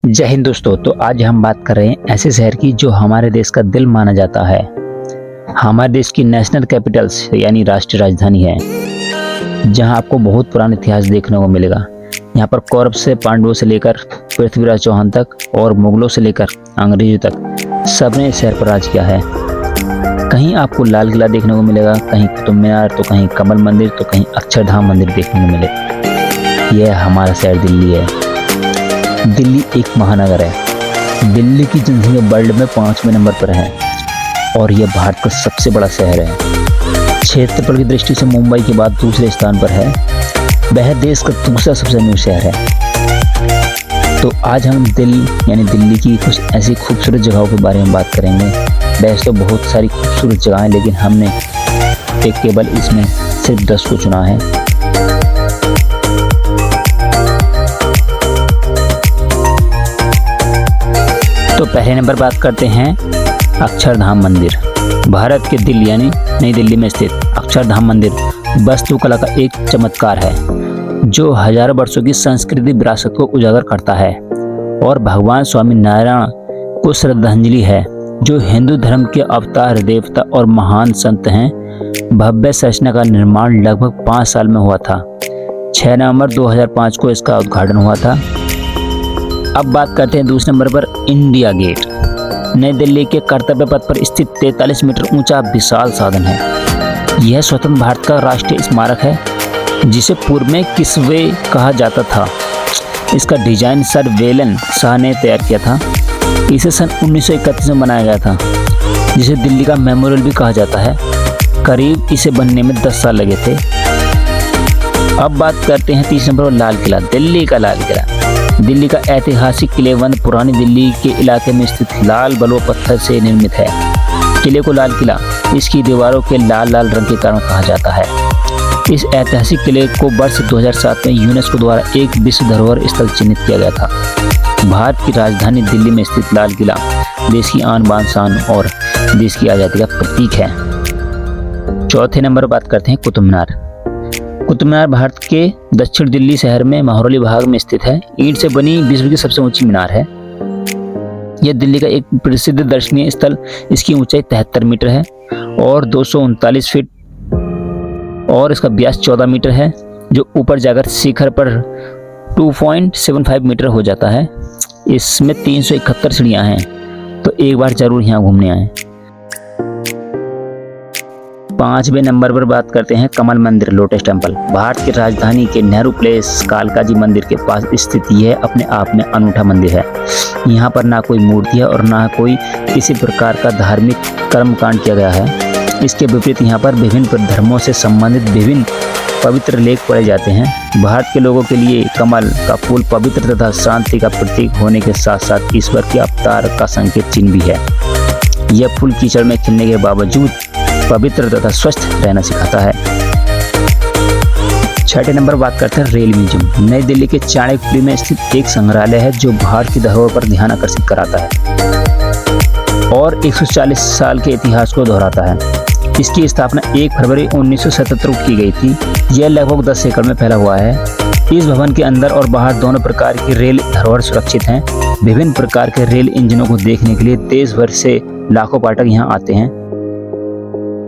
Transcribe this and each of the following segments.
जय हिंद दोस्तों। तो आज हम बात कर रहे हैं ऐसे शहर की जो हमारे देश का दिल माना जाता है। हमारे देश की नेशनल कैपिटल्स यानी राष्ट्रीय राजधानी है, जहां आपको बहुत पुराना इतिहास देखने को मिलेगा। यहां पर कौरव से पांडवों से लेकर पृथ्वीराज चौहान तक और मुगलों से लेकर अंग्रेजों तक सबने इस शहर पर राज किया है। कहीं आपको लाल किला देखने को मिलेगा, कहीं कुतुब मीनार, तो कहीं कमल मंदिर, तो कहीं अक्षरधाम मंदिर देखने को मिलेगा। यह हमारा शहर दिल्ली है। दिल्ली एक महानगर है। दिल्ली की जनसंख्या वर्ल्ड में 5वें नंबर पर है और यह भारत का सबसे बड़ा शहर है। क्षेत्रफल की दृष्टि से मुंबई के बाद दूसरे स्थान पर है। वह देश का दूसरा सबसे अमीर शहर है। तो आज हम दिल्ली की कुछ ऐसी खूबसूरत जगहों के बारे में बात करेंगे। वैसे तो बहुत सारी खूबसूरत जगह हैं, लेकिन हमने केवल इसमें सिर्फ 10 को चुना है। तो पहले नंबर बात करते हैं अक्षरधाम मंदिर। भारत के दिल्ली यानी नई दिल्ली में स्थित अक्षरधाम मंदिर वास्तुकला का एक चमत्कार है, जो हजारों वर्षों की संस्कृति विरासत को उजागर करता है और भगवान स्वामी नारायण को श्रद्धांजलि है, जो हिंदू धर्म के अवतार, देवता और महान संत हैं। भव्य संरचना का निर्माण लगभग 5 साल में हुआ था। 6 नवंबर 2005 को इसका उद्घाटन हुआ था। अब बात करते हैं दूसरे नंबर पर इंडिया गेट। नई दिल्ली के कर्तव्य पथ पर स्थित 43 मीटर ऊंचा विशाल साधन है। यह स्वतंत्र भारत का राष्ट्रीय स्मारक है, जिसे पूर्व में किसवे कहा जाता था। इसका डिजाइन सर वेलन शाह ने तैयार किया था। इसे सन 1931 में बनाया गया था, जिसे दिल्ली का मेमोरियल भी कहा जाता है। करीब इसे बनने में 10 साल लगे थे। अब बात करते हैं तीसरे नंबर पर लाल किला। दिल्ली का लाल किला दिल्ली का ऐतिहासिक किलेबंद पुरानी दिल्ली के इलाके में स्थित लाल बलुआ पत्थर से निर्मित है। किले को लाल किला इसकी दीवारों के लाल लाल रंग के कारण कहा जाता है। इस ऐतिहासिक किले को वर्ष 2007 में यूनेस्को द्वारा एक विश्व धरोहर स्थल चिन्हित किया गया था। भारत की राजधानी दिल्ली में स्थित लाल किला देश की आन बान शान और देश की आज़ादी का प्रतीक है। चौथे नंबर पर बात करते हैं कुतुब मीनार। कुतुब मीनार भारत के दक्षिण दिल्ली शहर में महरौली भाग में स्थित है। ईंट से बनी विश्व की सबसे ऊंची मीनार है। यह दिल्ली का एक प्रसिद्ध दर्शनीय स्थल। इसकी ऊंचाई 73 मीटर है और 239 फीट और इसका व्यास 14 मीटर है, जो ऊपर जाकर शिखर पर 2.75 मीटर हो जाता है। इसमें 371 सीढ़ियां हैं, तो एक बार जरूर यहाँ घूमने आए। 5वें नंबर पर बात करते हैं कमल मंदिर, लोटस टेम्पल। भारत की राजधानी के नेहरू प्लेस कालकाजी मंदिर के पास स्थित यह अपने आप में अनूठा मंदिर है। यहाँ पर ना कोई मूर्ति है और ना कोई किसी प्रकार का धार्मिक कर्मकांड किया गया है। इसके विपरीत यहाँ पर विभिन्न धर्मों से संबंधित विभिन्न पवित्र लेख पढ़े जाते हैं। भारत के लोगों के लिए कमल का फूल पवित्र तथा शांति का प्रतीक होने के साथ साथ ईश्वर के अवतार का संकेत चिन्ह भी है। यह फूल कीचड़ में खिलने के बावजूद पवित्र तथा स्वस्थ रहना सिखाता है। 6ठे नंबर बात करते हैं रेल म्यूजियम। नई दिल्ली के चाणक्यपुरी में स्थित एक संग्रहालय है, जो भारत की धरोहर पर ध्यान आकर्षित कराता है और 140 साल के इतिहास को दोहराता है। इसकी स्थापना 1 फरवरी 1977 को की गई थी। यह लगभग 10 एकड़ में फैला हुआ है। इस भवन के अंदर और बाहर दोनों प्रकार की रेल धरोहर सुरक्षित हैं। विभिन्न प्रकार के रेल इंजनों को देखने के लिए देश भर से लाखों पर्यटक यहाँ आते हैं।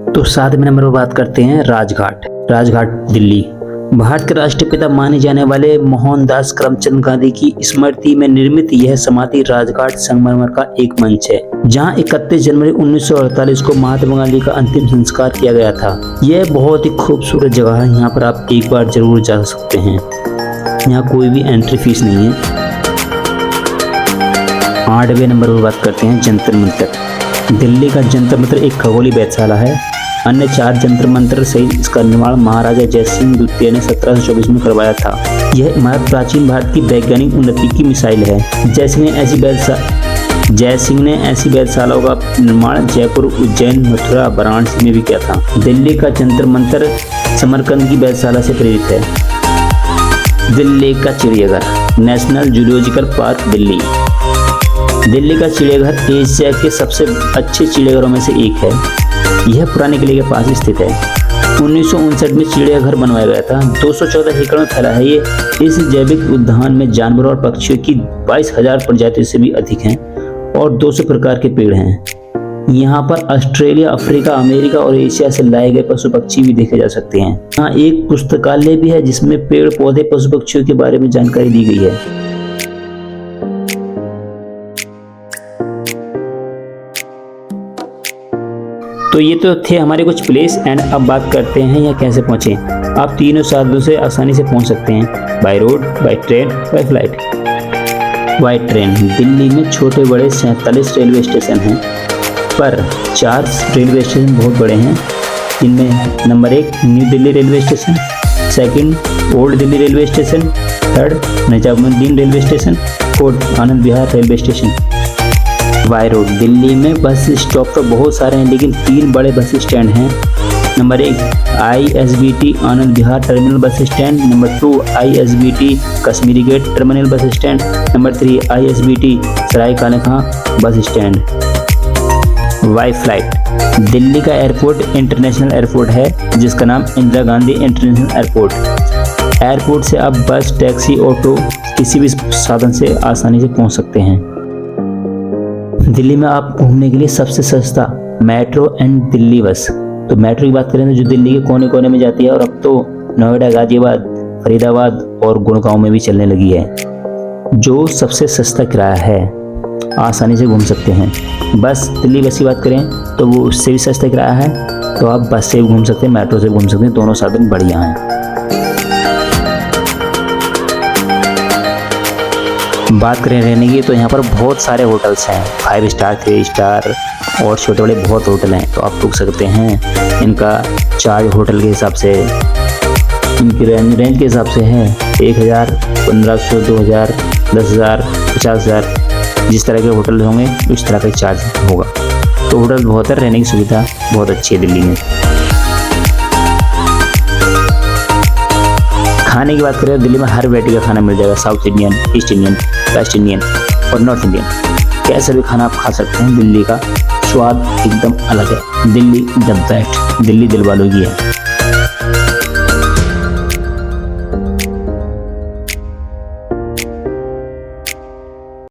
तो 7वें नंबर पर बात करते हैं राजघाट। राजघाट दिल्ली भारत के राष्ट्रपिता माने जाने वाले मोहनदास करमचंद गांधी की स्मृति में निर्मित यह समाधि राजघाट संगमरमर का एक मंच है, जहां 31 जनवरी 1948 को महात्मा गांधी का अंतिम संस्कार किया गया था। यह बहुत ही खूबसूरत जगह है। यहाँ पर आप एक बार जरूर जा सकते हैं। यहाँ कोई भी एंट्री फीस नहीं है। 8वें नंबर पर बात करते हैं जंतर मंतर। दिल्ली का जंतर मंतर एक खगोलीय वेधशाला है। अन्य 4 जंतर मंतर सहित इसका निर्माण महाराजा जयसिंह द्वितीय ने 1724 में करवाया था। यह इमारत प्राचीन भारत की वैज्ञानिक उन्नति की मिसाइल है। जयसिंह ने ऐसी वेधशालाओं का निर्माण जयपुर, उज्जैन, मथुरा, वाराणसी में भी किया था। दिल्ली का जंतर मंतर समरकंद की वेधशाला से प्रेरित है। दिल्ली का चिड़ियाघर, national zoological park Delhi. Delhi का चिड़ियाघर एशिया के सबसे अच्छे चिड़ियाघरों में से एक है। यह पुराने किले के पास स्थित है। 1959 में चिड़ियाघर बनवाया गया था। 214 एकड़ में फैला है ये। इस जैविक उद्यान में जानवरों और पक्षियों की 22,000 प्रजातियों से भी अधिक हैं और 200 प्रकार के पेड़ हैं। यहाँ पर ऑस्ट्रेलिया, अफ्रीका, अमेरिका और एशिया से लाए गए पशु पक्षी भी देखे जा सकते हैं। यहाँ एक पुस्तकालय भी है जिसमें पेड़ पौधे पशु पक्षियों के बारे में जानकारी दी गई है। तो ये तो थे हमारे कुछ प्लेस एंड अब बात करते हैं यहाँ कैसे पहुँचे। आप तीनों साधनों से आसानी से पहुँच सकते हैं, by road, by train, by flight. By train Delhi में छोटे बड़े 47 रेलवे स्टेशन हैं, पर 4 रेलवे स्टेशन बहुत बड़े हैं। इनमें number 1 new Delhi railway station, second old Delhi railway station, third Nizamuddin railway station, fourth Anand Vihar railway station. By road Delhi में बस स्टॉप तो बहुत सारे हैं, लेकिन 3 बड़े बस स्टैंड हैं। Number 1 ISBT Anand Vihar terminal bus stand, number 2 ISBT Kashmiri Gate terminal bus stand, number 3 ISBT Sarai Kale Khan bus stand. By flight Delhi का airport international airport है जिसका नाम Indira Gandhi international airport. Airport से आप बस, टैक्सी, ऑटो किसी भी साधन से आसानी से पहुंच सकते हैं। दिल्ली में आप घूमने के लिए सबसे सस्ता मेट्रो एंड दिल्ली बस। तो मेट्रो की बात करें तो जो दिल्ली के कोने कोने में जाती है और अब तो नोएडा, गाजियाबाद, फरीदाबाद और गुड़गांव में भी चलने लगी है। जो सबसे सस्ता किराया है, आसानी से घूम सकते हैं। बस दिल्ली बस की बात करें तो वो उससे भी सस्ता किराया है, तो आप बस से भी घूम सकते हैं, मेट्रो से भी घूम सकते हैं, दोनों साधन बढ़िया हैं। बात करें रहने की तो यहाँ पर बहुत सारे होटल्स हैं, 5 स्टार, 3 स्टार और छोटे बड़े बहुत होटल हैं, तो आप रुक सकते हैं। इनका चार्ज होटल के हिसाब से, इनकी रेंज के हिसाब से है 1,000, 1,500, 2,000, 10,000, 50,000। जिस तरह के होटल होंगे उस तरह का चार्ज होगा। तो होटल बहुत है, रहने की सुविधा बहुत अच्छी है दिल्ली में। खाने की बात करें दिल्ली में हर वैरायटी का खाना मिल जाएगा, south Indian, east Indian, West Indian और नॉर्थ इंडियन। कैसे भी खाना आप खा सकते हैं। दिल्ली का स्वाद एकदम अलग है। दिल्ली द बेस्ट, दिल्ली दिल वालों की है।